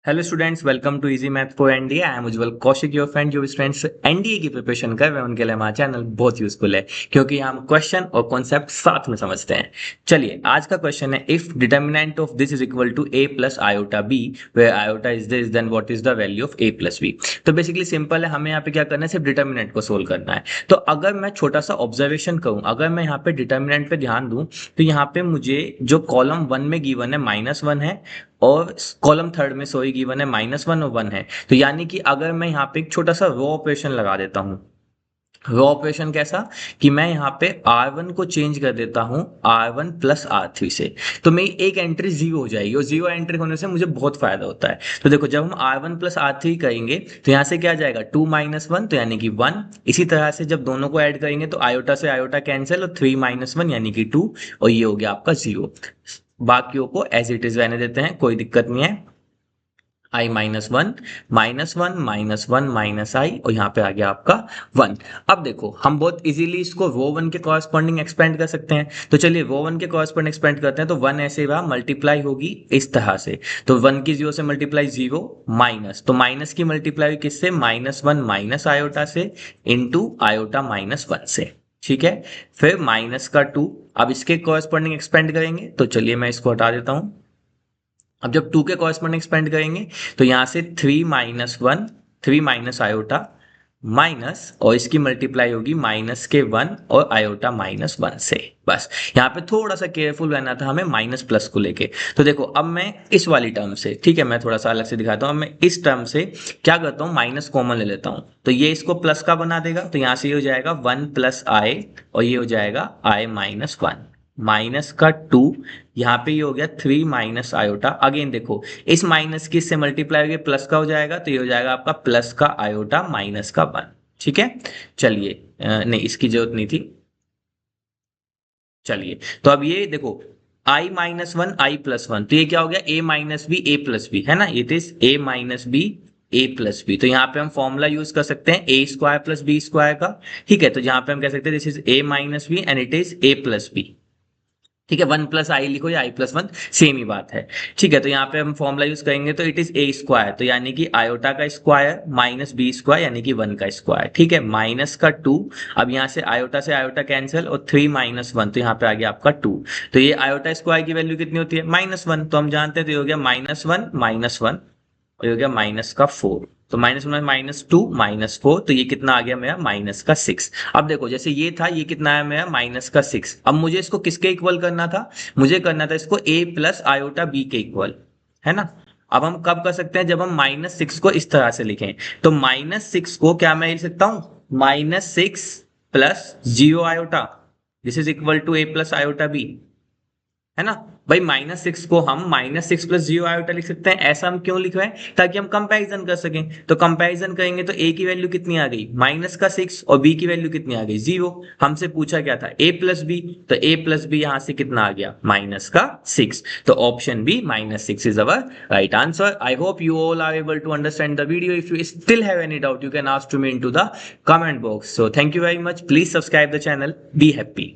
Hello students, welcome to easy math for NDA. I am Ujjwal Kaushik, your friend. जो students NDA की preparation कर रहे हैं उनके लिए हमारा चैनल बहुत यूजफुल है, क्योंकि हम क्वेश्चन और कॉन्सेप्ट साथ में समझते हैं। चलिए, आज का क्वेश्चन है, if determinant of this is equal to a plus iota b, where iota is this, then what is the value of a plus b. तो बेसिकली सिंपल है, हमें यहाँ पे क्या करना है, सिर्फ डिटर्मिनेंट को सोल्व करना है। तो अगर मैं छोटा सा ऑब्जर्वेशन करूँ, अगर मैं यहाँ पे डिटर्मिनेंट पे ध्यान दूं, तो यहाँ पे मुझे जो कॉलम वन में गिवन है -1 है, और कॉलम थर्ड में सॉरी गिवन है -1 और 1 है। तो यानी कि अगर मैं यहाँ पे एक छोटा सा रो ऑपरेशन लगा देता हूँ, रो ऑपरेशन कैसा कि मैं यहाँ पे R1 को चेंज कर देता हूँ R1 प्लस R3 से, तो मेरी एक एंट्री जीरो हो जाएगी, और जीरो एंट्री होने से मुझे बहुत फायदा होता है। तो देखो, जब हम R1 प्लस R3 करेंगे तो यहाँ से क्या आ जाएगा 2 - 1, तो यानी कि 1। इसी तरह से जब दोनों को ऐड करेंगे तो आयोटा से आयोटा कैंसिल, और 3 - 1 यानी कि 2, और ये हो गया आपका 0। बाकियों को एज इट इज रहने देते हैं, कोई दिक्कत नहीं है। I -1 -1 -1 माइनस आई, और यहाँ पे आ गया आपका 1। अब देखो, हम बहुत इजीली इसको रो वन के कॉरस्पॉन्डिंग एक्सपेंड कर सकते हैं। तो चलिए रो वन के कॉरस्पॉन्डिंग एक्सपेंड करते हैं। तो 1 ऐसे रहा, मल्टीप्लाई होगी इस तरह से। तो 1 की 0 से मल्टीप्लाई 0 माइनस, तो माइनस की मल्टीप्लाई किससे, -1 माइनस आयोटा से इंटू आयोटा -1 से। ठीक है, फिर माइनस का 2। अब इसके कॉरस्पॉन्डिंग एक्सपेंड करेंगे, तो चलिए मैं इसको हटा देता हूं। अब जब 2 के कॉरस्पॉन्डिंग एक्सपेंड करेंगे तो यहां से 3 - 1, 3 माइनस आयोटा माइनस, और इसकी मल्टीप्लाई होगी माइनस के 1 और आयोटा -1 से। बस यहाँ पे थोड़ा सा केयरफुल रहना था हमें माइनस प्लस को लेके। तो देखो, अब मैं इस वाली टर्म से, ठीक है, मैं थोड़ा सा अलग से दिखाता हूँ। अब मैं इस टर्म से क्या करता हूँ, माइनस कॉमन ले लेता हूँ, तो ये इसको प्लस का बना देगा। तो यहाँ से ये हो जाएगा 1 प्लस आई, और ये हो जाएगा I -1 माइनस का 2। यहाँ पे ये हो गया 3 माइनस आयोटा। अगेन देखो, इस माइनस की इससे मल्टीप्लाई होगी, प्लस का हो जाएगा, तो ये हो जाएगा आपका प्लस का आयोटा माइनस का 1। ठीक है, चलिए, नहीं इसकी जरूरत नहीं थी। चलिए, तो अब ये देखो, I -1 I+1, तो ये क्या हो गया, a minus b a plus b, है ना, it is a minus b a plus b. तो यहाँ पे हम फॉर्मूला यूज कर सकते हैं a square plus b square का। ठीक है, तो यहाँ पे हम कह सकते हैं this is a minus b and it is a plus b. ठीक है, 1 प्लस आई लिखो या I+1, सेम ही बात है। ठीक है, तो यहाँ पे हम फॉर्मूला यूज करेंगे, तो इट इज ए स्क्वायर, तो यानी कि आयोटा का स्क्वायर माइनस बी स्क्वायर यानी कि 1 का स्क्वायर। ठीक है, माइनस का 2। अब यहाँ से आयोटा कैंसिल, और 3 -1, तो यहाँ पे आ गया आपका 2। तो ये आयोटा स्क्वायर की वैल्यू कितनी होती है, -1, तो हम जानते हैं, तो ये हो गया -1 -1, और ये हो गया माइनस का 4। तो -1 -2 -4, तो ये कितना आ गया मेरा, माइनस का 6। अब देखो, जैसे ये था, ये कितना आया मेरा, माइनस का 6। अब मुझे इसको किसके इक्वल करना था, मुझे करना था इसको a प्लस आयोटा बी के इक्वल, है ना। अब हम कब कर सकते हैं, जब हम -6 को इस तरह से लिखें। तो -6 को क्या मैं लिख सकता हूं, -6 plus 0 iota, this is equal to a plus iota b, है ना। भाई -6 को हम -6 प्लस 0 आयोटा लिख सकते हैं। ऐसा हम क्यों लिख रहे हैं, ताकि हम कंपैरिजन कर सकें। तो कंपैरिजन करेंगे तो a की वैल्यू कितनी आ गई, -6, और b की वैल्यू कितनी आ गई, 0। हमसे पूछा क्या था, a प्लस बी, तो a प्लस बी यहां से कितना आ गया, -6। तो option b -6 is our right answer. I hope you all are able to understand the video. If you still have any doubt, you can ask to me into the comment box. So thank you very much, please subscribe the channel, be happy.